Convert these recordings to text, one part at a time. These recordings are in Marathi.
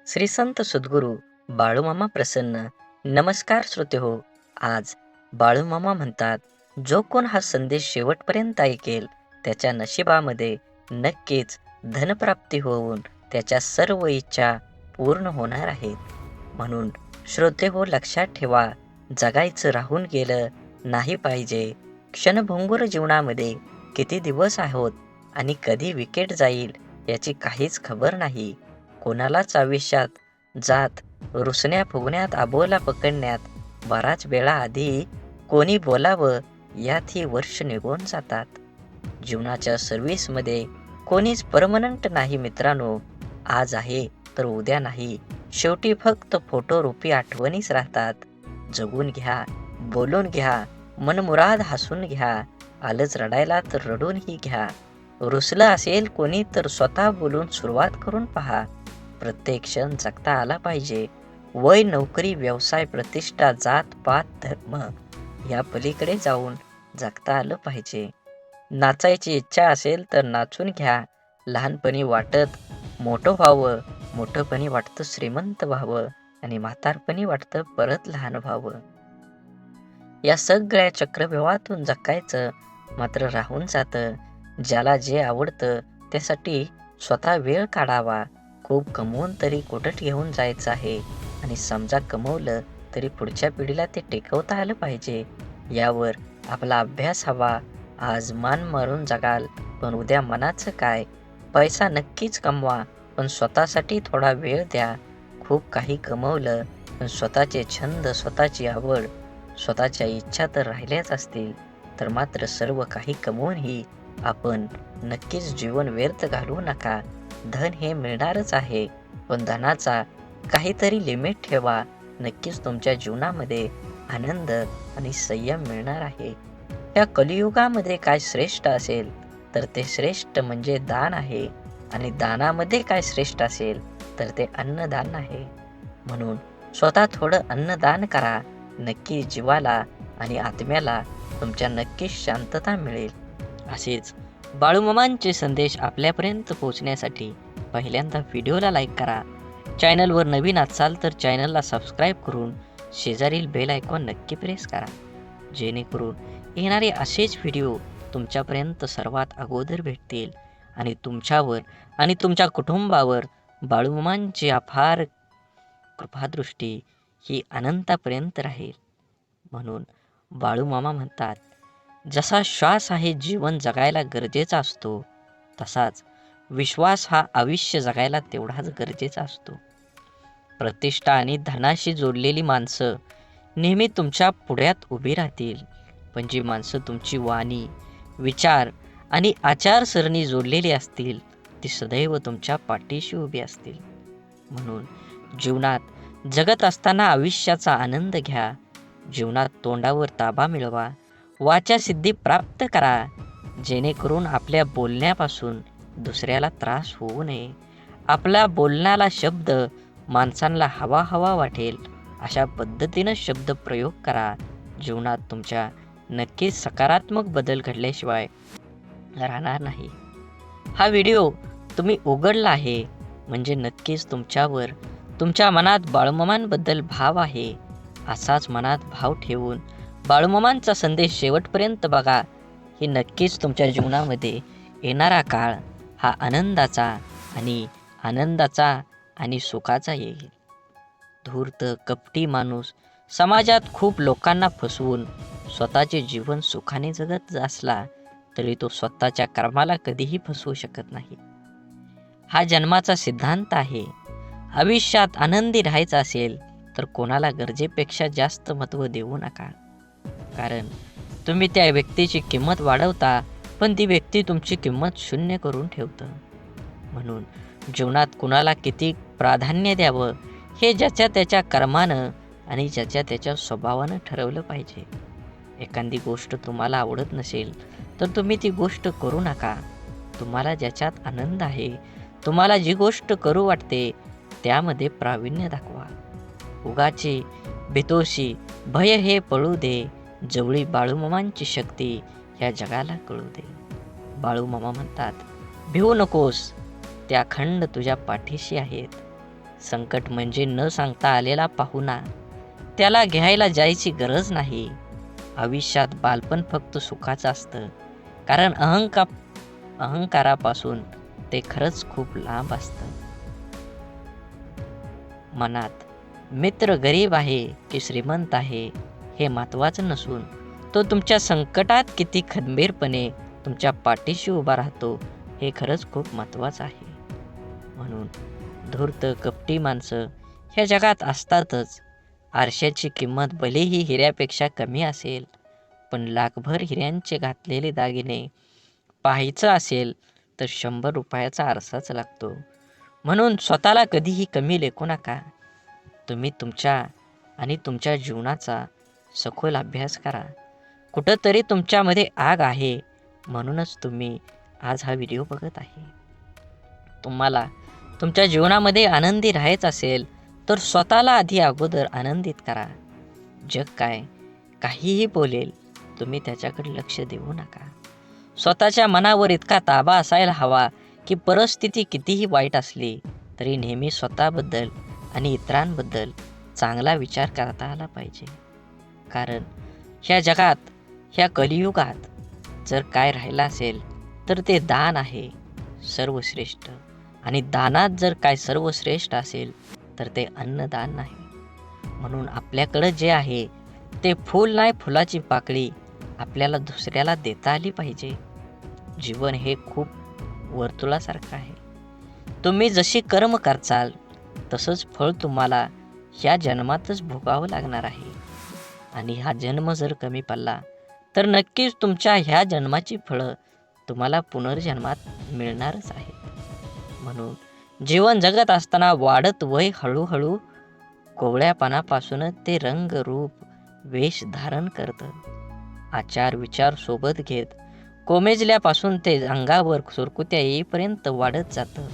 श्री संत सद्गुरू बाळूमामा प्रसन्न. नमस्कार श्रोते हो. आज बाळूमामा म्हणतात, जो कोण हा संदेश शेवटपर्यंत ऐकेल त्याच्या नशिबामध्ये नक्कीच धनप्राप्ती होऊन त्याच्या सर्व इच्छा पूर्ण होणार आहेत. म्हणून श्रोते हो, लक्षात ठेवा, जगायचं राहून गेलं नाही पाहिजे. क्षणभंगुर जीवनामध्ये किती दिवस आहोत आणि कधी विकेट जाईल याची काहीच खबर नाही. कोणालाच आयुष्यात जात रुसण्या फुगण्यात आबोला पकडण्यात बराच वेळा आधी कोणी बोलावं यातही वर्ष निघून जातात. जीवनाच्या सर्व्हिसमध्ये कोणीच परमनंट नाही मित्रांनो. आज आहे तर उद्या नाही. शेवटी फक्त फोटोरूपी आठवणीच राहतात. जगून घ्या, बोलून घ्या, मनमुराद हसून घ्या. आलंच रडायला तर रडूनही घ्या. रुसलं असेल कोणी तर स्वतः बोलून सुरुवात करून पहा. प्रत्येक क्षण जगता आला पाहिजे. वय, नोकरी, व्यवसाय, प्रतिष्ठा, जात पात, धर्म या पलीकडे जाऊन जगता आलं पाहिजे. नाचायची इच्छा असेल तर नाचून घ्या. लहानपणी वाटत मोठं व्हावं, मोठंपणी वाटतं श्रीमंत व्हावं आणि म्हातारपणी वाटतं परत लहान व्हावं. या सगळ्या चक्रव्यूहातून जगायचं मात्र राहून जातं. ज्याला जे आवडतं त्यासाठी स्वतः वेळ काढावा. खूप कमवून तरी कोठट घेऊन जायचं आहे आणि समजा कमवलं तरी पुढच्या पिढीला ते टेकवता आलं पाहिजे. यावर आपला अभ्यास हवा. आज मान मारून जगाल पण उद्या मनाचं काय? पैसा नक्कीच कमवा पण स्वतःसाठी थोडा वेळ द्या. खूप काही कमवलं पण स्वतःचे छंद, स्वतःची आवड, स्वतःच्या इच्छा तर राहिल्याच असतील तर मात्र सर्व काही कमवूनही आपण नक्कीच जीवन व्यर्थ घालवू नका. धन हे मिळणारच आहे पण धनाचा काहीतरी लिमिट ठेवा. नक्कीच तुमच्या जीवनामध्ये आनंद आणि संयम मिळणार आहे. या कलियुगामध्ये काय श्रेष्ठ असेल तर ते श्रेष्ठ म्हणजे दान आहे आणि दानामध्ये काय श्रेष्ठ असेल तर ते अन्नदान आहे. म्हणून स्वतः थोडं अन्नदान करा. नक्की जीवाला आणि आत्म्याला तुमच्या नक्कीच शांतता मिळेल. असेच बाळूमामांचे संदेश आपल्यापर्यंत पोहोचण्यासाठी पहिल्यांदा व्हिडिओला लाईक करा. चॅनलवर नवीन असाल तर चॅनलला सबस्क्राईब करून शेजारील बेल आयकॉन नक्की प्रेस करा, जेणेकरून येणारे असेच व्हिडिओ तुमच्यापर्यंत सर्वात अगोदर भेटतील आणि तुमच्यावर आणि तुमच्या कुटुंबावर बाळूमामांची अफार कृपादृष्टी ही अनंतापर्यंत राहील. म्हणून बाळूमामा म्हणतात, जसा श्वास आहे जीवन जगायला गरजेचा असतो, तसाच विश्वास हा आयुष्य जगायला तेवढाच गरजेचा असतो. प्रतिष्ठा आणि धनाशी जोडलेली माणसं नेहमी तुमच्या पुढ्यात उभी राहतील, पण जी माणसं तुमची वाणी, विचार आणि आचारसरणी जोडलेली असतील ती सदैव तुमच्या पाठीशी उभी असतील. म्हणून जीवनात जगत असताना आयुष्याचा आनंद घ्या. जीवनात तोंडावर ताबा मिळवा, वाचासिद्धी प्राप्त करा, जेणेकरून आपल्या बोलण्यापासून दुसऱ्याला त्रास होऊ नये. आपल्या बोलण्याला शब्द माणसांना हवा हवा वाटेल अशा पद्धतीनं शब्द प्रयोग करा. जीवनात तुमच्या नक्कीच सकारात्मक बदल घडल्याशिवाय राहणार नाही. हा व्हिडिओ तुम्ही उघडला आहे म्हणजे नक्कीच तुमच्यावर, तुमच्या मनात बाळूमामांबद्दल भाव आहे. असाच मनात भाव ठेवून बाळूमामांचा संदेश शेवटपर्यंत बघा. ही नक्कीच तुमच्या जीवनामध्ये येणारा काळ हा आनंदाचा आणि सुखाचा येईल. धूर्त, कपटी माणूस समाजात खूप लोकांना फसवून स्वतःचे जीवन सुखाने जगत असला तरी तो स्वतःच्या कर्माला कधीही फसवू शकत नाही. हा जन्माचा सिद्धांत आहे. आयुष्यात आनंदी राहायचं असेल तर कोणाला गरजेपेक्षा जास्त महत्त्व देऊ नका. कारण तुम्ही त्या व्यक्तीची किंमत वाढवता पण ती व्यक्ती तुमची किंमत शून्य करून ठेवतं. म्हणून जीवनात कुणाला किती प्राधान्य द्यावं हे ज्याच्या त्याच्या कर्मानं आणि ज्याच्या त्याच्या स्वभावानं ठरवलं पाहिजे. एखादी गोष्ट तुम्हाला आवडत नसेल तर तुम्ही ती गोष्ट करू नका. तुम्हाला ज्याच्यात आनंद आहे, तुम्हाला जी गोष्ट करू वाटते त्यामध्ये प्रावीण्य दाखवा. उगाची बेतोशी भय हे पळू दे, जवळी बाळूमामांची शक्ती या जगाला कळू दे. बाळूमामा म्हणतात, भिवू नकोस, त्या अखंड तुझ्या पाठीशी आहेत. संकट म्हणजे न सांगता आलेला पाहुणा. त्याला घ्यायला जायची गरज नाही. आयुष्यात बालपण फक्त सुखाचं असतं, कारण अहंकारापासून ते खरंच खूप लांब असतं. मनात मित्र गरीब आहे की श्रीमंत आहे हे महत्त्वाचं नसून, तो तुमच्या संकटात किती खंबीरपणे तुमच्या पाठीशी उभा राहतो हे खरंच खूप महत्त्वाचं आहे. म्हणून धूर्त कपटी माणसं ह्या जगात असतातच. आरशाची किंमत भलेही हिऱ्यापेक्षा कमी असेल, पण लाखभर हिऱ्यांचे घातलेले दागिने पाहायचं असेल तर 100 रुपयाचा आरसाच लागतो. म्हणून स्वतःला कधीही कमी लेखू नका. तुम्ही तुमच्या आणि तुमच्या जीवनाचा सखोल अभ्यास करा. कुठंतरी तुमच्यामध्ये आग आहे, म्हणूनच तुम्ही आज हा व्हिडिओ बघत आहे. तुम्हाला तुमच्या जीवनामध्ये आनंदी राहायचं असेल तर स्वतःला आधी अगोदर आनंदित करा. जग काहीही बोलेल, तुम्ही त्याच्याकडे लक्ष देऊ नका. स्वतःच्या मनावर इतका ताबा असायला हवा की परिस्थिती कितीही वाईट असली तरी नेहमी स्वतःबद्दल आणि इतरांबद्दल चांगला विचार करता आला पाहिजे. कारण ह्या जगात, ह्या कलियुगात जर काय राहिलं असेल तर ते दान आहे सर्वश्रेष्ठ. आणि दानात जर काय सर्वश्रेष्ठ असेल तर ते अन्नदान नाही. म्हणून आपल्याकडं जे आहे ते फूल नाही, फुलाची पाकळी आपल्याला दुसऱ्याला देता आली पाहिजे. जीवन हे खूप वर्तुळासारखं आहे. तुम्ही जशी कर्म करचाल तसंच फळ तुम्हाला ह्या जन्मातच भोगावं लागणार आहे. आणि हा जन्म जर कमी पडला तर नक्कीच तुमच्या ह्या जन्माची फळं तुम्हाला पुनर्जन्मात मिळणारच आहे. म्हणून जीवन जगत असताना वाढत वय हळूहळू कोवळ्यापणापासून ते रंग रूप वेश धारण करतं. आचार विचार सोबत घेत कोमेजल्यापासून ते अंगावर सुरकुत्या येईपर्यंत वाढत जातं.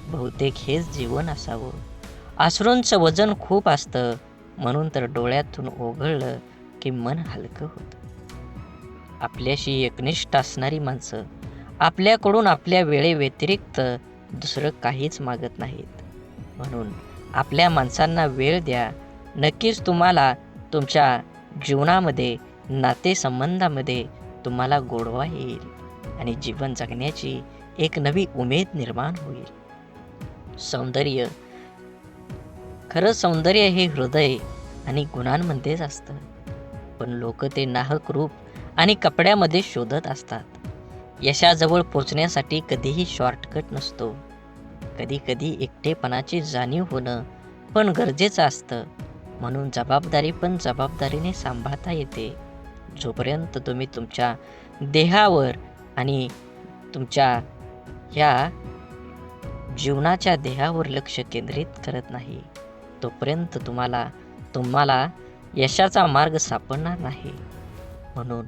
बहुतेक हेच जीवन असावं. अश्रूंचं वजन खूप असतं, म्हणून तर डोळ्यातून ओघळलं की मन हलकं होतं. आपल्याशी एकनिष्ठ असणारी माणसं आपल्याकडून आपल्या वेळेव्यतिरिक्त दुसरं काहीच मागत नाहीत. म्हणून आपल्या माणसांना वेळ द्या. नक्कीच तुम्हाला तुमच्या जीवनामध्ये, नातेसंबंधामध्ये तुम्हाला गोडवा येईल आणि जीवन जगण्याची एक नवी उमेद निर्माण होईल. सौंदर्य हे हृदय आणि गुणांमध्येच असतं, पण लोक ते नाहक रूप आणि कपड्यामध्ये शोधत असतात. यशाजवळ पोचण्यासाठी कधीही शॉर्टकट नसतो. कधी कधी एकटेपणाची जाणीव होणं पण गरजेचं असतं. म्हणून जबाबदारी पण जबाबदारीने सांभाळता येते. जोपर्यंत तुम्ही तुमच्या देहावर आणि तुमच्या ह्या जीवनाच्या देहावर लक्ष केंद्रित करत नाही, तोपर्यंत तुम्हाला यशाचा मार्ग सापडणार नाही. म्हणून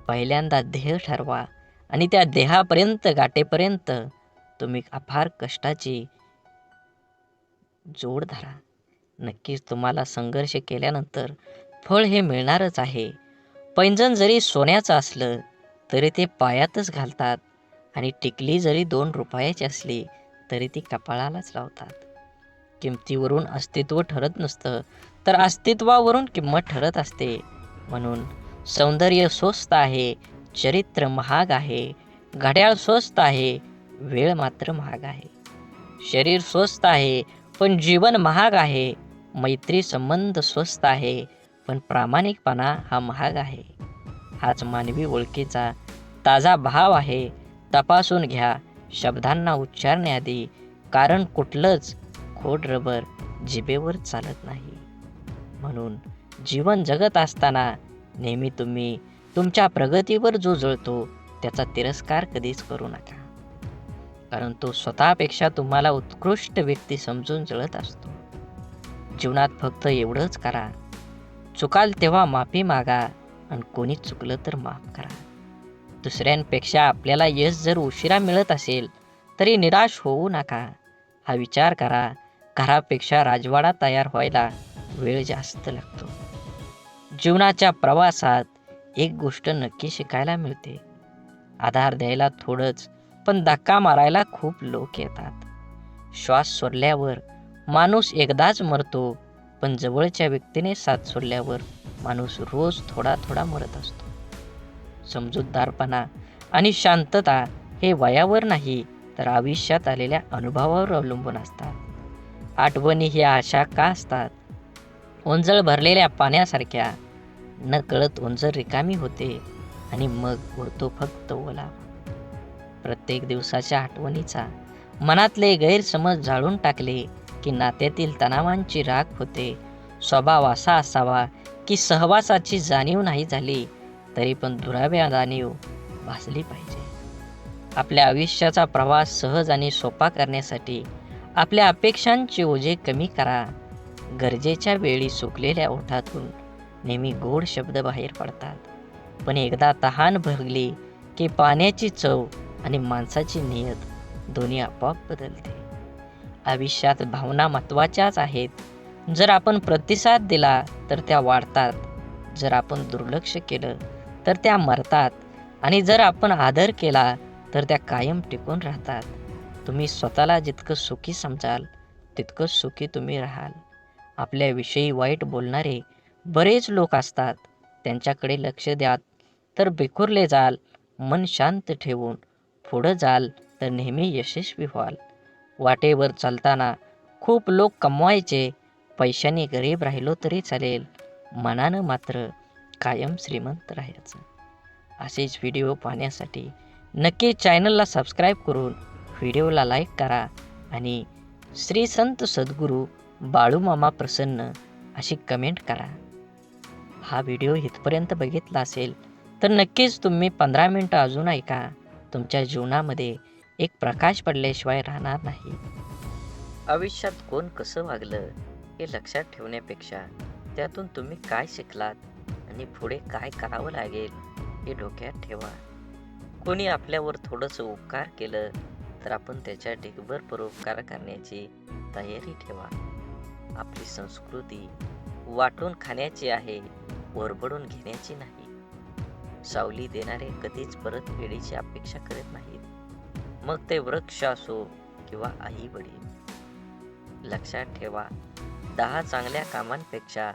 पहिल्यांदा ध्येय ठरवा आणि त्या देहापर्यंत गाठेपर्यंत तुम्ही अपार कष्टाची जोड धरा. नक्कीच तुम्हाला संघर्ष केल्यानंतर फळ हे मिळणारच आहे. पैंजण जरी सोन्याचं असलं तरी ते पायातच घालतात आणि टिकली जरी 2 रुपयाची असली तरी ती कपाळालाच लावतात. किमतीवरून अस्तित्व ठरत नसतं, तर अस्तित्वावरून किंमत ठरत असते. म्हणून सौंदर्य स्वस्त आहे, चरित्र महाग आहे, घड्याळ स्वस्त आहे, वेळ मात्र महाग आहे. शरीर स्वस्त आहे पण जीवन महाग आहे. मैत्री संबंध स्वस्त आहे पण प्रामाणिकपणा हा महाग आहे. हाच मानवी ओळखीचा ताजा भाव आहे. तपासून घ्या शब्दांना उच्चारण्याआधी, कारण कुठलंच खोड रबर जिभेवर चालत नाही. म्हणून जीवन जगत असताना नेहमी तुम्ही तुमच्या प्रगतीवर जो जळतो त्याचा तिरस्कार कधीच करू नका, कारण तो स्वतःपेक्षा तुम्हाला उत्कृष्ट व्यक्ती समजून जळत असतो. जीवनात फक्त एवढंच करा, चुकाल तेव्हा माफी मागा आणि कोणी चुकलं तर माफ करा. दुसऱ्यांपेक्षा आपल्याला यश जर उशिरा मिळत असेल तरी निराश होऊ नका. हा विचार करा, घरापेक्षा राजवाडा तयार व्हायला वेळ जास्त लागतो. जीवनाच्या प्रवासात एक गोष्ट नक्की शिकायला मिळते, आधार द्यायला थोडंच पण धक्का मारायला खूप लोक येतात. श्वास सोडल्यावर माणूस एकदाच मरतो, पण जवळच्या व्यक्तीने साथ सोडल्यावर माणूस रोज थोडा थोडा मरत असतो. समजूतदारपणा आणि शांतता हे वयावर नाही, तर आयुष्यात आलेल्या अनुभवावर अवलंबून असतात. आठवणी ह्या अशा का असतात? ओंजळ भरलेल्या पाण्यासारख्या. नकळत ओंजळ रिकामी होते आणि मग उरतो फक्त ओलावा. प्रत्येक दिवसाच्या आठवणीचा मनातले गैरसमज जाळून टाकले की नात्यातील तणावांची राख होते. स्वभाव असा असावा की सहवासाची जाणीव नाही झाली तरी पण दुराव्या जाणीव भासली पाहिजे. आपल्या आयुष्याचा प्रवास सहज आणि सोपा करण्यासाठी आपल्या अपेक्षांचे ओझे कमी करा. गरजेच्या वेळी सुकलेल्या ओठातून नेहमी गोड शब्द बाहेर पडतात, पण एकदा तहान भरली की पाण्याची चव आणि माणसाची नियत दोन्ही आपोआप बदलते. आयुष्यात भावना महत्त्वाच्याच आहेत. जर आपण प्रतिसाद दिला तर त्या वाढतात, जर आपण दुर्लक्ष केलं तर त्या मरतात आणि जर आपण आदर केला तर त्या कायम टिकून राहतात. तुम्ही स्वतःला जितकं सुखी समजाल तितकं सुखी तुम्ही राहाल. आपल्याविषयी वाईट बोलणारे बरेच लोक असतात, त्यांच्याकडे लक्ष द्या तर बिखुरले जाल. मन शांत ठेवून पुढं जाल तर नेहमी यशस्वी व्हाल. वाटेवर चालताना खूप लोक कमवायचे, पैशाने गरीब राहिलो तरी चालेल, मनानं मात्र कायम श्रीमंत राहायचं. असेच व्हिडिओ पाहण्यासाठी नक्की चॅनलला सबस्क्राईब करून व्हिडिओला लाईक करा आणि श्री संत सद्गुरू बाळूमामा प्रसन्न अशी कमेंट करा. हा व्हिडिओ इथपर्यंत बघितला असेल तर नक्कीच तुम्ही 15 मिनटं अजून ऐका. तुमच्या जीवनामध्ये एक प्रकाश पडल्याशिवाय राहणार नाही. आयुष्यात कोण कसं वागलं हे लक्षात ठेवण्यापेक्षा त्यातून तुम्ही काय शिकलात आणि पुढे काय करावं लागेल हे डोक्यात ठेवा. कोणी आपल्यावर थोडंसं उपकार केलं तर आपण त्याच्या ढिगभर परोपकार करण्याची तयारी ठेवा. आपली संस्कृती वाटून खाण्याची आहे, ओरबडून घेण्याची नाही. सावली देणारे कधीच परतफेडीची अपेक्षा करत नाहीत, मग ते वृक्ष असो किंवा आई वडील. लक्षात ठेवा, 10 चांगल्या कामांपेक्षा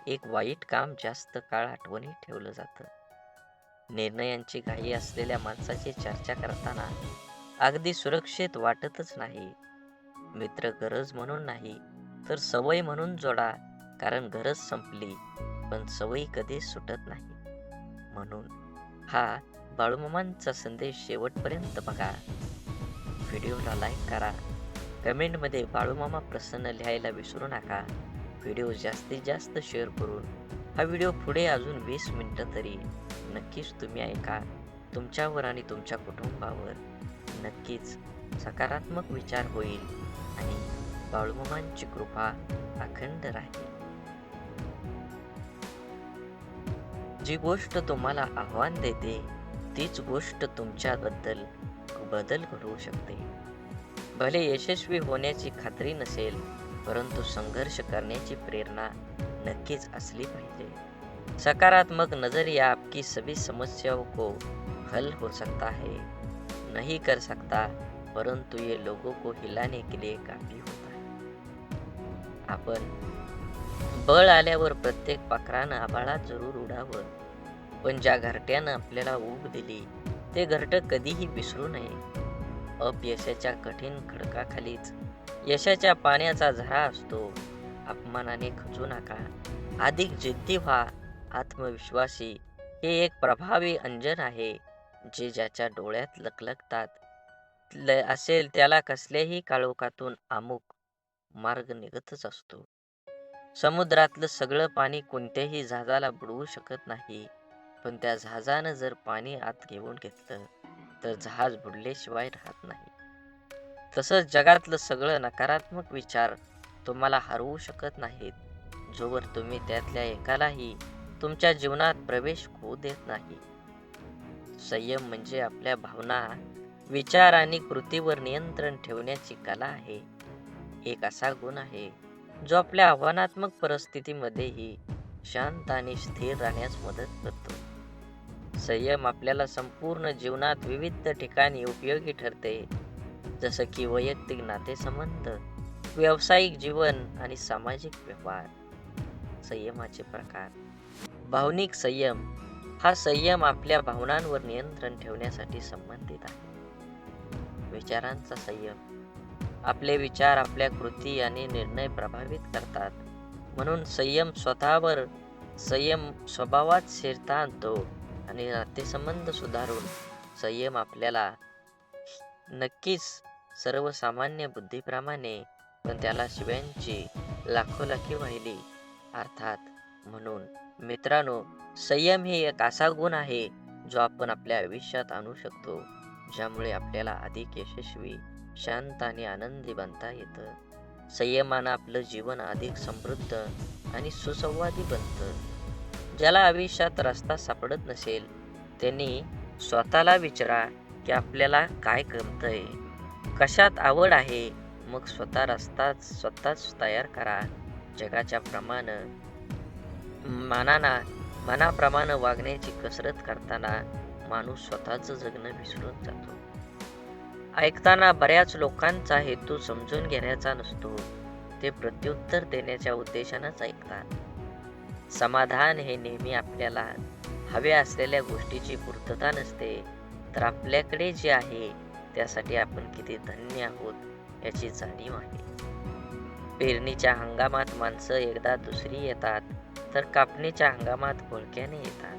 एक वाईट काम जास्त काळ आठवणीत ठेवलं जातं. निर्णयांची घाई असलेल्या माणसाची चर्चा करताना अगदी सुरक्षित वाटतच नाही. मित्र गरज म्हणून नाही तर सवय म्हणून जोडा, कारण गरज संपली पण सवयी कधीच सुटत नाही. म्हणून हा बाळूमामांचा संदेश शेवटपर्यंत बघा. व्हिडिओला लाईक करा, कमेंटमध्ये बाळूमामा प्रसन्न लिहायला विसरू नका. व्हिडिओ जास्तीत जास्त शेअर करून हा व्हिडिओ पुढे अजून 20 मिनिटं तरी नक्कीच तुम्ही ऐका. तुमच्यावर आणि तुमच्या कुटुंबावर नक्कीच सकारात्मक विचार होईल आणि बाळूमामांची कृपा अखंड राहील. जी गोष्ट तुम्हाला आव्हान देते तीच गोष्ट तुमच्याबद्दल बदल घडवू शकते. भले यशस्वी होण्याची खात्री नसेल, परंतु संघर्ष करण्याची प्रेरणा नक्कीच असली पाहिजे. सकारात्मक नजरिया आपकी सभी समस्याओं को हल हो सकता है, नहीं कर सकता, परंतु ये लोगों को हिलाने के लिए काफी होता है. आपण बळ आल्यावर प्रत्येक पाखरानं आभाळात जरूर उडावं, पण ज्या घरट्यानं आपल्याला ऊब दिली ते घरटं कधीही विसरू नये. अपयशाच्या कठीण खडकाखालीच यशाच्या पाण्याचा झरा असतो. अपमानाने खचू नका, अधिक जिद्दी व्हा. आत्मविश्वासी हे एक प्रभावी अंजन आहे, जे ज्याच्या डोळ्यात लखलखतात असेल त्याला कसल्याही काळोखातून अमुक मार्ग निघतच असतो. समुद्रातलं सगळं पाणी कोणत्याही जहाजाला बुडवू शकत नाही, पण त्या जहाजानं जर पाणी आत घेऊन घेतलं तर जहाज बुडल्याशिवाय राहत नाही. तसंच जगातलं सगळं नकारात्मक विचार तुम्हाला हरवू शकत नाहीत, जोवर तुम्ही त्यातल्या एकालाही तुमच्या जीवनात प्रवेश होऊ देत नाही. संयम म्हणजे आपल्या भावना, विचार आणि कृतीवर नियंत्रण ठेवण्याची कला आहे. एक असा गुण आहे जो आपल्या आव्हानात्मक परिस्थितीमध्येही शांत आणि स्थिर राहण्यास मदत करतो. संयम आपल्याला संपूर्ण जीवनात विविध ठिकाणी उपयोगी ठरते, जसं की वैयक्तिक नातेसंबंध, व्यावसायिक जीवन आणि सामाजिक व्यवहार. संयमाचे प्रकार. भावनिक संयम हा संयम आपल्या भावनांवर नियंत्रण ठेवण्यासाठी संबंधित आहे. विचारांचा संयम. आपले विचार आपल्या कृती आणि निर्णय प्रभावित करतात. म्हणून संयम स्वभावात स्थिरता आणतो आणि नातेसंबंध सुधारून संयम आपल्याला नक्कीच सर्वसामान्य बुद्धीप्रमाणे, पण त्याला शिव्यांची लाखोलाखी वाहिली. अर्थात म्हणून मित्रांनो, संयम ही एक असा गुण आहे जो आपण आपल्या आयुष्यात आणू शकतो, ज्यामुळे आपल्याला अधिक यशस्वी, शांत आणि आनंदी बनता येतं. संयमानं आपलं जीवन अधिक समृद्ध आणि सुसंवादी बनतं. ज्याला आयुष्यात रस्ता सापडत नसेल त्यांनी स्वतःला विचारा की आपल्याला काय गमतंय, कशात आवड आहे, मग स्वतःच तयार करा. जगाच्या मनाप्रमाणे वागण्याची कसरत करताना माणूस स्वतःचं जगणं विसरून जातो. ऐकताना बऱ्याच लोकांचा हेतू समजून घेण्याचा नसतो, ते प्रत्युत्तर देण्याच्या उद्देशानंच ऐकतात. समाधान हे नेहमी आपल्याला हव्या असलेल्या गोष्टीची पूर्तता नसते, तर आपल्याकडे जे आहे त्यासाठी आपण किती धन्य आहोत याची जाणीव आहे. पेरणीच्या हंगामात माणसं एकदा दुसरी येतात, तर कापणीच्या हंगामात घोळक्याने येतात.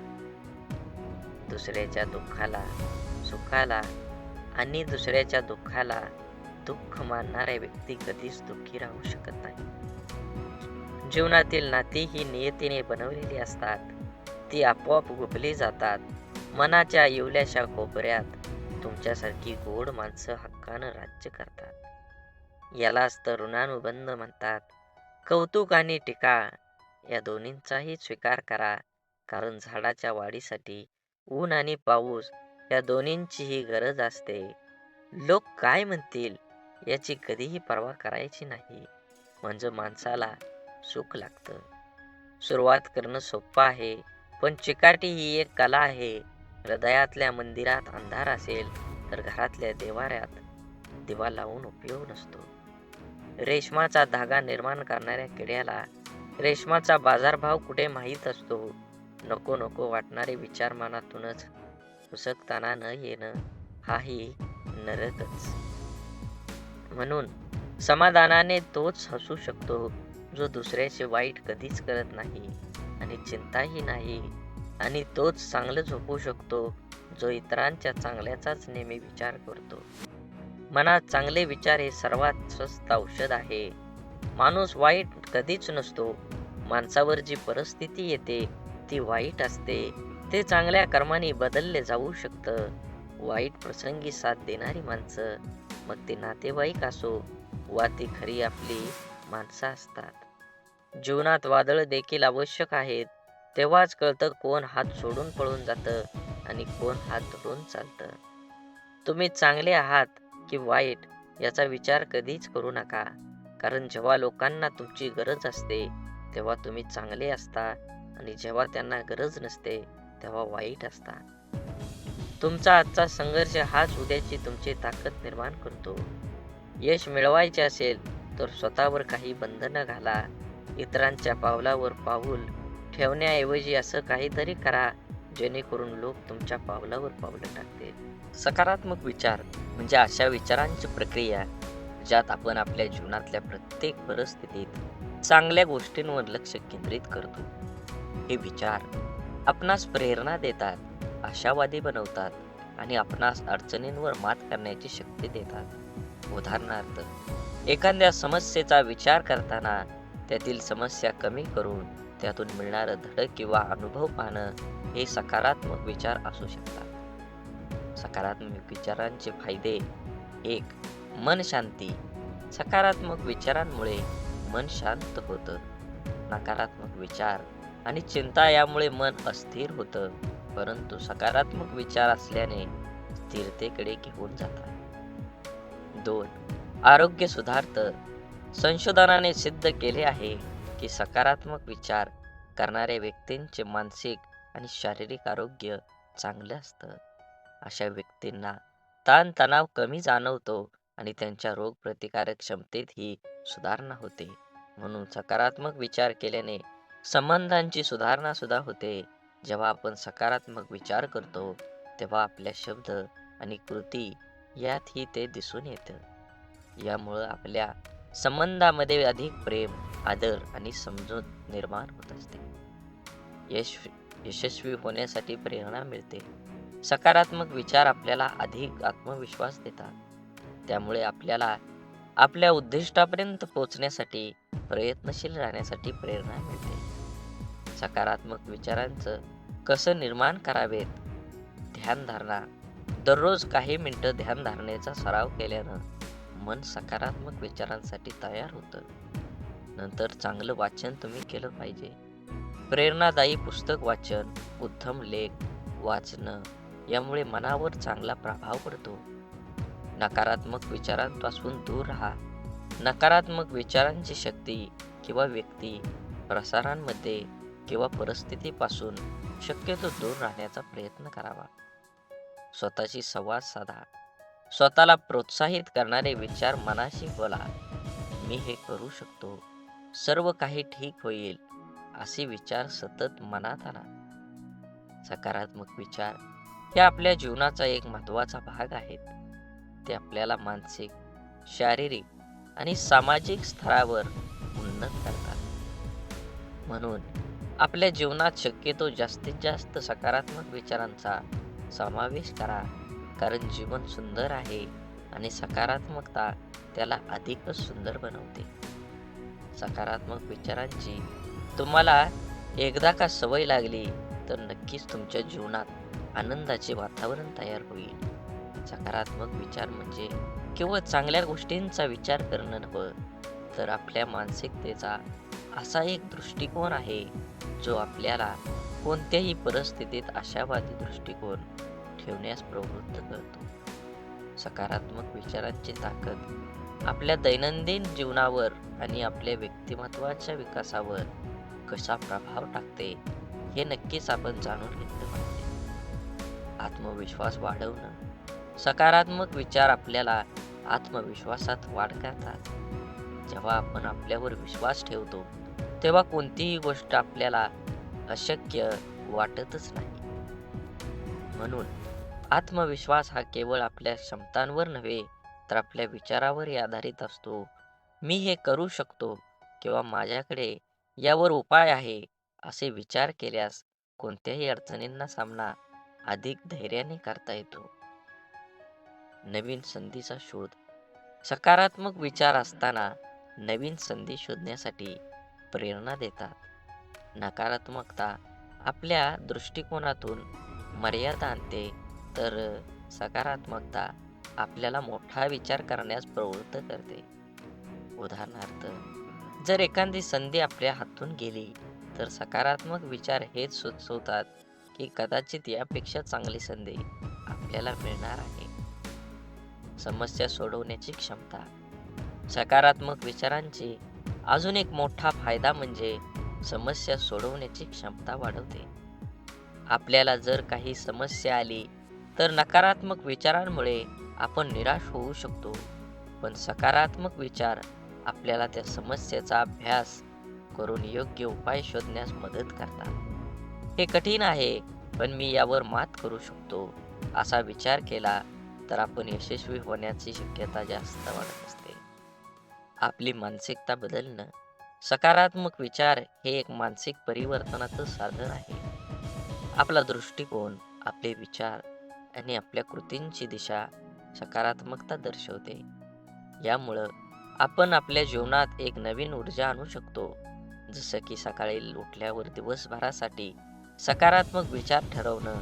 दुसऱ्याच्या दुःखाला दुःख मानणाऱ्या व्यक्ती कधीच दुःखी राहू शकत नाही. जीवनातील नाती ही नियतीने बनवलेली असतात. ती आपोआप गुंफली जातात. मनाच्या इवल्याशा कोपऱ्यात तुमच्यासारखी गोड माणसं हक्कानं राज्य करतात. यालाच तर ऋणानुबंध म्हणतात. कौतुक आणि टीका या दोन्हींचाही स्वीकार करा, कारण झाडाच्या वाढीसाठी ऊन आणि पाऊस या दोन्हींचीही गरज असते. लोक काय म्हणतील याची कधीही पर्वा करायची नाही, म्हणजे माणसाला सुख लागतं. सुरुवात करणं सोपं आहे, पण चिकाटी ही एक कला आहे. हृदयातल्या मंदिरात अंधार असेल तर घरातल्या देवाऱ्यात दिवा लावून उपयोग नसतो. रेशमाचा धागा निर्माण करणाऱ्या किड्याला रेशमाचा बाजारभाव कुठे माहीत असतो. नको नको वाटणारे विचार मनातूनच पुसकताना न येणं हाही नरकच. म्हणून समाधानाने तोच हसू शकतो जो दुसऱ्याचे वाईट कधीच करत नाही आणि चिंताही नाही, आणि तोच चांगलं झोपू शकतो जो इतरांच्या चांगल्याचाच नेहमी विचार करतो. मनात चांगले विचार हे सर्वात स्वस्त औषध आहे. माणूस वाईट कधीच नसतो. माणसावर जी परिस्थिती येते ती वाईट असते. ते चांगल्या कर्माने बदलले जाऊ शकतं. वाईट प्रसंगी साथ देणारी माणसं, मग ते नातेवाईक असो वा ती खरी आपली माणसं असतात. जीवनात वादळ देखील आवश्यक आहेत. तेव्हाच कळतं कोण हात सोडून पळून जातं आणि कोण हात धरून चालतं. तुम्ही चांगले आहात की वाईट याचा विचार कधीच करू नका, कारण जेव्हा लोकांना तुमची गरज असते तेव्हा तुम्ही चांगले असता आणि जेव्हा त्यांना गरज नसते तेव्हा वाईट असता. तुमचा आजचा संघर्ष हाच उद्याची तुमची ताकद निर्माण करतो. यश मिळवायचे असेल तर स्वतःवर काही बंधनं घाला. इतरांच्या पावलावर पाऊल ठेवण्याऐवजी असं काहीतरी करा जेणेकरून लोक तुमच्या पावलावर पावलं टाकतील. सकारात्मक विचार म्हणजे अशा विचारांची प्रक्रिया ज्यात आपण आपल्या जीवनातल्या प्रत्येक परिस्थितीत चांगल्या गोष्टींवर लक्ष केंद्रित करतो. हे विचार आपणास प्रेरणा देतात, आशावादी बनवतात आणि आपणास अडचणींवर मात करण्याची शक्ती देतात. उदाहरणार्थ, एखाद्या समस्येचा विचार करताना त्यातील समस्या कमी करून त्यातून मिळणारं धडक किंवा अनुभव पाहणं हे सकारात्मक विचार असू शकतात. सकारात्मक विचारांचे फायदे. 1. मन शांती. सकारात्मक विचारांमुळे मन शांत होतं. नकारात्मक विचार आणि चिंता यामुळे मन अस्थिर होतं, परंतु सकारात्मक विचार असल्याने स्थिरतेकडे घेऊन जातात. 2. आरोग्य सुधारतं. संशोधनाने सिद्ध केले आहे की सकारात्मक विचार करणाऱ्या व्यक्तींचे मानसिक आणि शारीरिक आरोग्य चांगलं असतं. अशा व्यक्तींना ताणतणाव कमी जाणवतो आणि त्यांच्या रोगप्रतिकारक क्षमतेतही सुधारणा होते. म्हणून सकारात्मक विचार केल्याने संबंधांची सुधारणा सुद्धा होते. जेव्हा आपण सकारात्मक विचार करतो, तेव्हा आपल्या शब्द आणि कृती यातही ते दिसून येतं. यामुळं आपल्या संबंधामध्ये अधिक प्रेम, आदर आणि समजूत निर्माण होत असते. यश यशस्वी होण्यासाठी प्रेरणा मिळते. सकारात्मक विचार आपल्याला अधिक आत्मविश्वास देतात. त्यामुळे आपल्याला आपल्या उद्दिष्टापर्यंत पोहोचण्यासाठी प्रयत्नशील राहण्यासाठी प्रेरणा मिळते. सकारात्मक विचारांचं कसं निर्माण करावेत? ध्यानधारणा. दररोज काही मिनिटं ध्यानधारणेचा सराव केल्यानं मन सकारात्मक विचारांसाठी तयार होतं. नंतर चांगलं वाचन तुम्ही केलं पाहिजे. प्रेरणादायी पुस्तक वाचन, उत्तम लेख वाचणं यामुळे मनावर चांगला प्रभाव पडतो. नकारात्मक विचारांपासून दूर राहा. नकारात्मक विचारांची शक्ती किंवा व्यक्ती, प्रसारांमध्ये किंवा परिस्थितीपासून शक्यतो दूर राहण्याचा प्रयत्न करावा. स्वतःशी संवाद साधा. स्वतःला प्रोत्साहित करणारे विचार मनाशी बोला. मी हे करू शकतो, सर्व काही ठीक होईल, असे विचार सतत मनात आणा. सकारात्मक विचार हे आपल्या जीवनाचा एक महत्त्वाचा भाग आहेत. ते आपल्याला मानसिक, शारीरिक आणि सामाजिक स्तरावर उन्नत करतात. म्हणून आपल्या जीवनात शक्यतो जास्तीत जास्त सकारात्मक विचारांचा समावेश करा. कारण जीवन सुंदर आहे आणि सकारात्मकता त्याला अधिकच सुंदर बनवते. सकारात्मक विचारांची तुम्हाला एकदा का सवय लागली तर नक्कीच तुमच्या जीवनात आनंदाचे वातावरण तयार होईल. सकारात्मक विचार म्हणजे केवळ चांगल्या गोष्टींचा विचार करणं नव्हे, तर आपल्या मानसिकतेचा असा एक दृष्टिकोन आहे जो आपल्याला कोणत्याही परिस्थितीत आशावादी दृष्टिकोन ठेवण्यास प्रवृत्त करतो. सकारात्मक विचारांची ताकद आपल्या दैनंदिन जीवनावर आणि आपल्या व्यक्तिमत्वाच्या विकासावर कसा प्रभाव टाकते हे नक्कीच आपण जाणून घेतलं पाहिजे. आत्मविश्वास वाढवणं. सकारात्मक विचार आपल्याला आत्मविश्वासात वाढ करतात. जेव्हा आपण आपल्यावर विश्वास ठेवतो, तेव्हा कोणतीही गोष्ट आपल्याला अशक्य वाटतच नाही. म्हणून आत्मविश्वास हा केवळ आपल्या क्षमतांवर नव्हे, तर आपल्या विचारावरही आधारित असतो. मी हे करू शकतो किंवा माझ्याकडे यावर उपाय आहे, असे विचार केल्यास कोणत्याही अडचणींना सामना अधिक धैर्याने करता येतो. नवीन संधीचा शोध. सकारात्मक विचार असताना नवीन संधी शोधण्यासाठी प्रेरणा देतात. नकारात्मकता आपल्या दृष्टिकोनातून मर्यादा आणते, तर सकारात्मकता आपल्याला मोठा विचार करण्यास प्रवृत्त करते. उदाहरणार्थ, जर एखादी संधी आपल्या हातून गेली, तर सकारात्मक विचार हेच सुचवतात की कदाचित यापेक्षा चांगली संधी आपल्याला मिळणार आहे. समस्या सोडवण्याची क्षमता. सकारात्मक विचारांची अजून एक मोठा फायदा म्हणजे समस्या सोडवण्याची क्षमता वाढवते. आपल्याला जर काही समस्या आली तर नकारात्मक विचारांमुळे आपण निराश होऊ शकतो, पण सकारात्मक विचार आपल्याला त्या समस्येचा अभ्यास करून योग्य उपाय शोधण्यास मदत करतात. हे कठीण आहे, पण मी यावर मात करू शकतो, असा विचार केला तर आपण यशस्वी होण्याची शक्यता जास्त वाढत असते. आपली मानसिकता बदलणं. सकारात्मक विचार हे एक मानसिक परिवर्तनाचं साधन आहे. आपला दृष्टिकोन, आपले विचार आणि आपल्या कृतींची दिशा सकारात्मकता दर्शवते. यामुळं आपण आपल्या जीवनात एक नवीन ऊर्जा आणू शकतो. जसं की सकाळी उठल्यावर दिवसभरासाठी सकारात्मक विचार ठरवणं,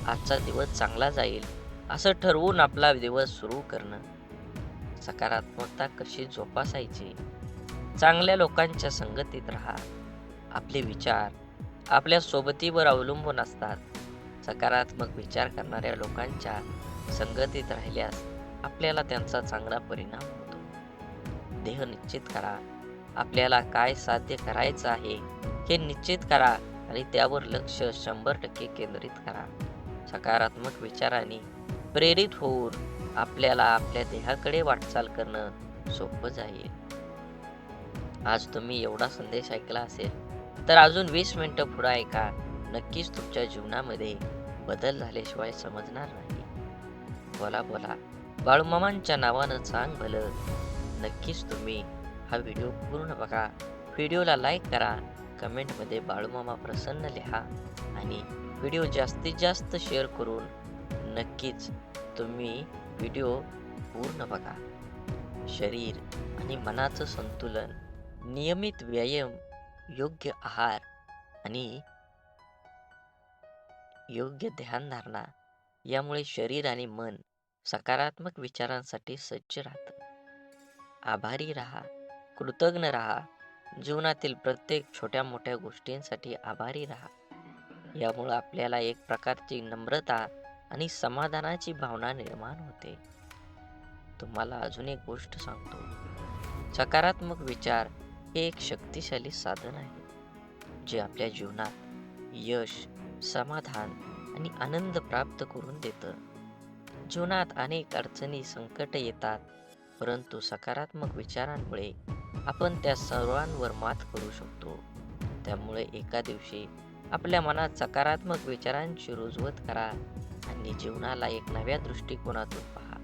आजचा दिवस चांगला जाईल असं ठरवून आपला दिवस सुरू करणं. सकारात्मकता कशी जोपासायची? चांगल्या लोकांच्या संगतीत राहा. आपले विचार आपल्या सोबतीवर अवलंबून असतात. सकारात्मक विचार करणाऱ्या लोकांच्या संगतीत राहिल्यास आपल्याला त्यांचा चांगला परिणाम होतो. ध्येय निश्चित करा. आपल्याला काय साध्य करायचं आहे हे निश्चित करा आणि त्यावर लक्ष 100% केंद्रित करा. सकारात्मक विचारांनी प्रेरित होऊन आपल्याला आपल्या ध्येयाकडे वाटचाल करणं सोपं जाईल. आज तुम्ही एवढा संदेश ऐकला असेल, तर अजून 20 मिनिटं पुढे ऐका. नक्कीच तुमच्या जीवनामध्ये बदल झाल्याशिवाय समजणार नाही. बोला बोला बाळूमामांच्या नावानं सांग भलं. नक्कीच तुम्ही हा व्हिडिओ पूर्ण बघा. व्हिडिओला लाईक करा, कमेंटमध्ये बाळूमामा प्रसन्न लिहा आणि व्हिडिओ जास्तीत जास्त शेअर करून नक्कीच तुम्ही व्हिडिओ पूर्ण बघा. शरीर आणि मनाचं संतुलन, नियमित व्यायाम, योग्य आहार आणि योग्य ध्यानधारणा यामुळे शरीर आणि मन सकारात्मक विचारांसाठी सज्ज राहतं. आभारी राहा, कृतज्ञ राहा. जीवनातील प्रत्येक छोट्या मोठ्या गोष्टींसाठी आभारी राहा. यामुळे आपल्याला एक प्रकारची नम्रता आणि समाधानाची भावना निर्माण होते. तुम्हाला अजून एक गोष्ट सांगतो. सकारात्मक विचार हे एक शक्तिशाली साधन आहे, जे आपल्या जीवनात यश, समाधान आणि आनंद प्राप्त करून देतं. जीवनात अनेक अडचणी, संकट येतात, परंतु सकारात्मक विचारांमुळे आपण त्या सर्वांवर मात करू शकतो. त्यामुळे एका दिवशी आपल्या मनात सकारात्मक विचारांची रुजवत करा आणि जीवनाला एक नव्या दृष्टिकोनातून पहा.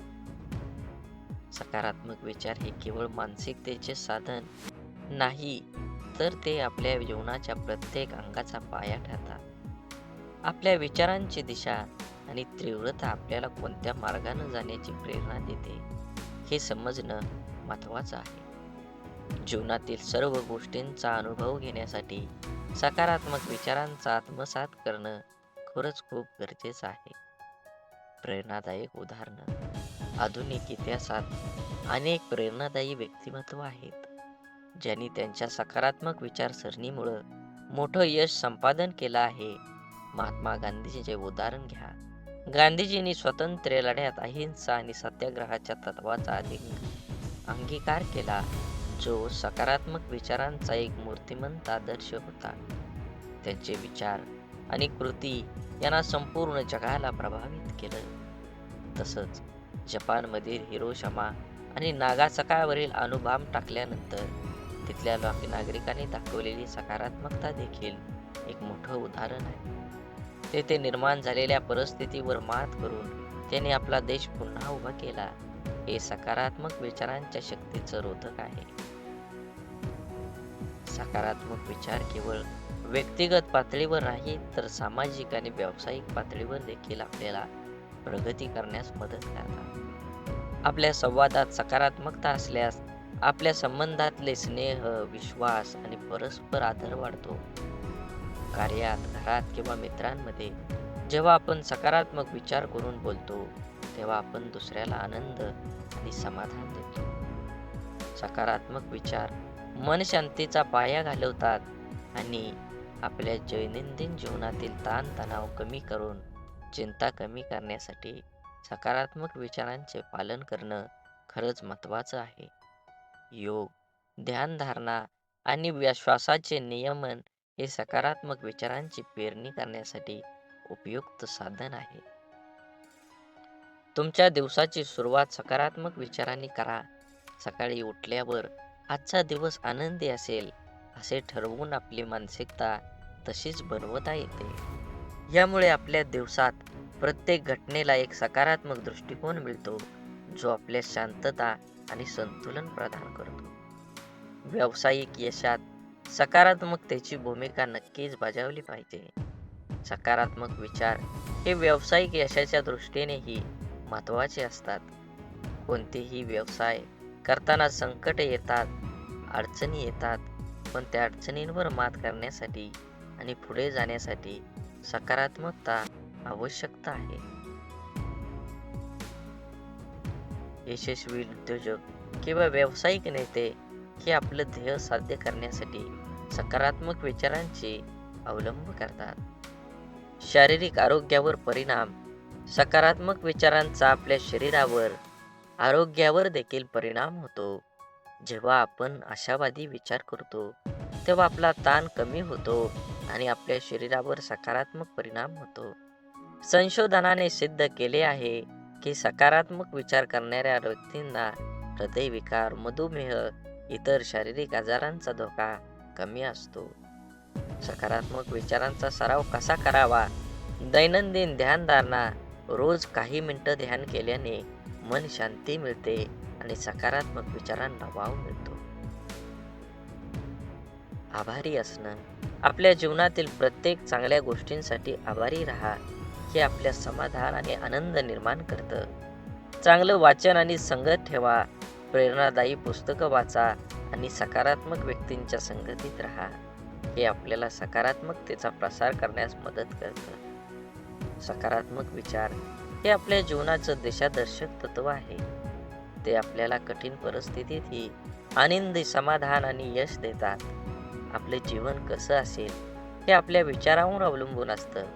सकारात्मक विचार हे केवळ मानसिकतेचे साधन नाही, तर ते आपल्या जीवनाच्या प्रत्येक अंगाचा पाया ठरतात. आपल्या विचारांची दिशा आणि तीव्रता आपल्याला कोणत्या मार्गाने जाण्याची प्रेरणा देते, हे समजणं महत्त्वाचं आहे. जीवनातील सर्व गोष्टींचा अनुभव घेण्यासाठी सकारात्मक विचारांचा आत्मसात करणं खरंच खूप गरजेचं आहे. प्रेरणादायक उदाहरणं. आधुनिक इतिहासात अनेक प्रेरणादायी व्यक्तिमत्व आहेत, ज्यांनी त्यांच्या सकारात्मक विचारसरणीमुळं मोठं यश संपादन केलं आहे. महात्मा गांधीजींचे उदाहरण घ्या. गांधीजींनी स्वातंत्र्य लढ्यात अहिंसा आणि सत्याग्रहाच्या तत्वाचा अंगीकार केला, जो सकारात्मक विचारांचा एक मूर्तिमंत आदर्श होता. त्यांचे विचार आणि कृती यांना संपूर्ण जगाला प्रभावित केलं. तसंच जपानमधील हिरोशिमा आणि नागासाकीवरील अणुबॉम्ब टाकल्यानंतर तिथल्या नागरिकांनी दाखवलेली सकारात्मकता देखील एक मोठं उदाहरण आहे. तेथे निर्माण झालेल्या परिस्थितीवर मात करून त्यांनी आपला देश पुन्हा उभा केला. हे सकारात्मक विचारांच्या शक्तीचं रोधक आहे. सकारात्मक विचार केवळ व्यक्तिगत पातळीवर नाही, तर सामाजिक आणि व्यावसायिक पातळीवर देखील आपल्याला प्रगती करण्यास मदत करतात. आपल्या संवादात सकारात्मकता असल्यास आपल्या संबंधातले स्नेह, विश्वास आणि परस्पर आदर वाढतो. कार्यात, घरात किंवा मित्रांमध्ये जेव्हा आपण सकारात्मक विचार करून बोलतो, तेव्हा आपण दुसऱ्याला आनंद आणि समाधान देतो. सकारात्मक विचार मन शांतीचा पाया घालवतात आणि आपल्या दैनंदिन जीवनातील ताणतणाव कमी करून चिंता कमी करण्यासाठी सकारात्मक विचारांचे पालन करणं खरंच महत्त्वाचं आहे. योग, ध्यानधारणा आणि श्वासाचे नियमन हे सकारात्मक विचारांची पेरणी करण्यासाठी उपयुक्त साधन आहे. तुमच्या दिवसाची सुरुवात सकारात्मक विचारांनी करा. सकाळी उठल्यावर आजचा दिवस आनंदी असेल असे ठरवून आपली मानसिकता तशीच बनवता येते. यामुळे आपल्या दिवसात प्रत्येक घटनेला एक सकारात्मक दृष्टिकोन मिळतो, जो आपल्या शांतता आणि संतुलन प्रदान करतो. व्यावसायिक यशात सकारात्मकतेची भूमिका नक्कीच बजावली पाहिजे. सकारात्मक विचार हे व्यावसायिक यशाच्या दृष्टीनेही महत्त्वाचे असतात. कोणतेही व्यवसाय करताना संकट येतात, अडचणी येतात, पण त्या अडचणींवर मात करण्यासाठी आणि पुढे जाण्यासाठी सकारात्मकता आवश्यकता आहे. यशस्वी उद्योजक किंवा व्यावसायिक नेते हे आपलं ध्येय साध्य करण्यासाठी सकारात्मक विचारांचे अवलंब करतात. शारीरिक आरोग्यावर परिणाम. सकारात्मक विचारांचा आपल्या शरीरावर, आरोग्यावर देखील परिणाम होतो. जेव्हा आपण आशावादी विचार करतो, तेव्हा आपला ताण कमी होतो आणि आपल्या शरीरावर सकारात्मक परिणाम होतो. संशोधनाने सिद्ध केले आहे की सकारात्मक विचार करणाऱ्या व्यक्तींना हृदयविकार, मधुमेह, इतर शारीरिक आजारांचा धोका कमी असतो. सकारात्मक विचारांचा सराव कसा करावा? दैनंदिन ध्यानधारणा. रोज काही मिनिटं ध्यान केल्याने मन शांती मिळते आणि सकारात्मक विचारांना वाव मिळतो. आभारी असणं. आपल्या जीवनातील प्रत्येक चांगल्या गोष्टींसाठी आभारी राहा. हे आपल्या समाधान आणि आनंद निर्माण करतं. चांगलं वाचन आणि संगत ठेवा. प्रेरणादायी पुस्तकं वाचा आणि सकारात्मक व्यक्तींच्या संगतीत राहा. हे आपल्याला सकारात्मकतेचा प्रसार करण्यास मदत करतं. सकारात्मक विचार हे आपल्या जीवनाचं दिशादर्शक तत्व आहे. ते आपल्याला कठीण परिस्थितीतही आनंदी, समाधान आणि यश देतात. आपले जीवन कसं असेल हे आपल्या विचारांवर अवलंबून असतं.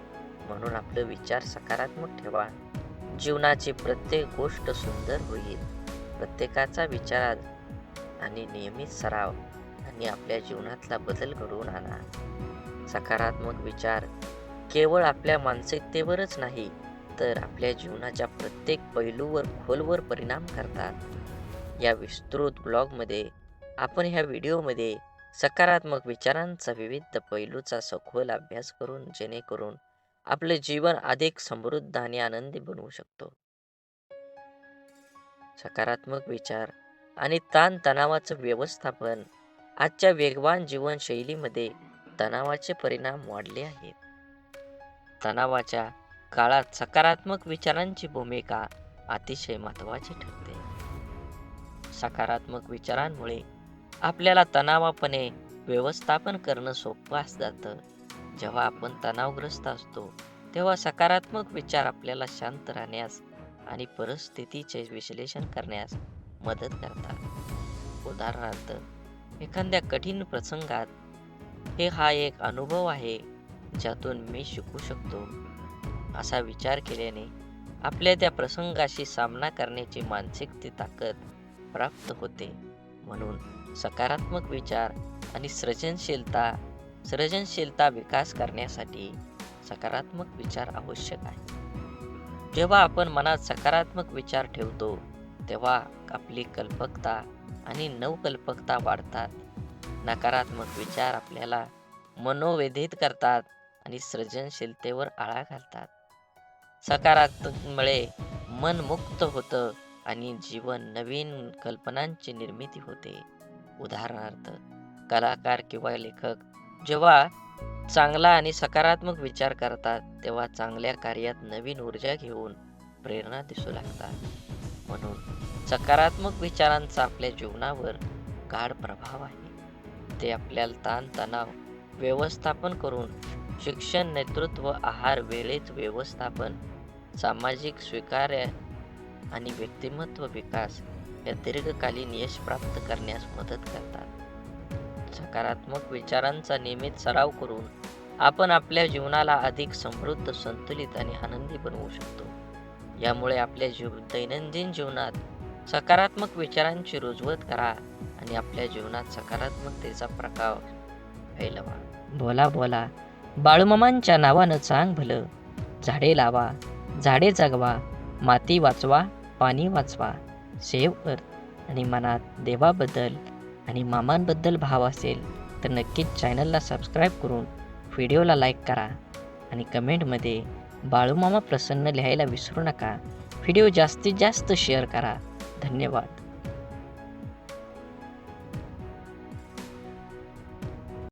म्हणून आपले विचार सकारात्मक ठेवा. जीवनाची प्रत्येक गोष्ट सुंदर होईल. प्रत्येकाचा विचार आणि नियमित सराव आणि आपल्या जीवनातला बदल घडवून आणा. सकारात्मक विचार केवळ आपल्या मानसिकतेवरच नाही, तर आपल्या जीवनाच्या प्रत्येक पैलूवर खोलवर परिणाम करतात. या विस्तृत ब्लॉगमध्ये आपण ह्या व्हिडिओमध्ये सकारात्मक विचारांचा विविध पैलूचा सखोल अभ्यास करून जेणेकरून आपले जीवन अधिक समृद्ध आणि आनंदी बनवू शकतो. सकारात्मक विचार आणि ताणतणावाचं व्यवस्थापन. आजच्या वेगवान जीवनशैलीमध्ये तणावाचे परिणाम वाढले आहेत. तणावाच्या काळात सकारात्मक विचारांची भूमिका अतिशय महत्त्वाची ठरते. सकारात्मक विचारांमुळे आपल्याला तणावापणे व्यवस्थापन करणं सोपं जातं. जेव्हा आपण तणावग्रस्त असतो तेव्हा सकारात्मक विचार आपल्याला शांत राहण्यास आणि परिस्थितीचे विश्लेषण करण्यास मदत करतात. उदाहरणार्थ, एखाद्या कठीण प्रसंगात हा एक अनुभव आहे ज्यातून मी शिकू शकतो असा विचार केल्याने आपल्या त्या प्रसंगाशी सामना करण्याची मानसिक ताकद प्राप्त होते. म्हणून सकारात्मक विचार आणि सर्जनशीलता विकास करण्यासाठी सकारात्मक विचार आवश्यक आहे. जेव्हा आपण मनात सकारात्मक विचार ठेवतो तेव्हा आपली कल्पकता आणि नवकल्पकता वाढतात. नकारात्मक विचार आपल्याला मनोव्यथित करतात आणि सृजनशीलतेवर आळा घालतात. सकारात्मकमुळे मन मुक्त होतं आणि जीवन नवीन कल्पनांची निर्मिती होते. उदाहरणार्थ, कलाकार किंवा लेखक जेव्हा चांगला आणि सकारात्मक विचार करतात तेव्हा चांगल्या कार्यात नवीन ऊर्जा घेऊन प्रेरणा दिसू लागतात. म्हणून सकारात्मक विचारांचा आपल्या जीवनावर गाढ प्रभाव आहे. ते आपल्याला ताणतणाव व्यवस्थापन करून शिक्षण, नेतृत्व, आहार, वेळेत व्यवस्थापन, सामाजिक स्वीकार्य आणि व्यक्तिमत्व विकास या दीर्घकालीन यश प्राप्त करण्यास मदत करतात. सकारात्मक विचारांचा नियमित सराव करून आपण आपल्या जीवनाला अधिक समृद्ध, संतुलित आणि आनंदी बनवू शकतो. यामुळे आपल्या दैनंदिन जीवनात सकारात्मक विचारांची रुजवत करा आणि आपल्या जीवनात सकारात्मकतेचा प्रभाव फैलवा. बोला बोला बाळूमामांच्या नावानं चांग भलं. झाडे लावा, झाडे जगवा, माती वाचवा, पाणी वाचवा. सेव्ह अर्थ. आणि मनात देवाबद्दल आणि मामांबद्दल भाव असेल तर नक्कीच चॅनलला सबस्क्राईब करून व्हिडिओला लाईक करा आणि कमेंटमध्ये बाळूमामा प्रसन्न लिहायला विसरू नका. व्हिडिओ जास्तीत जास्त शेअर करा. धन्यवाद.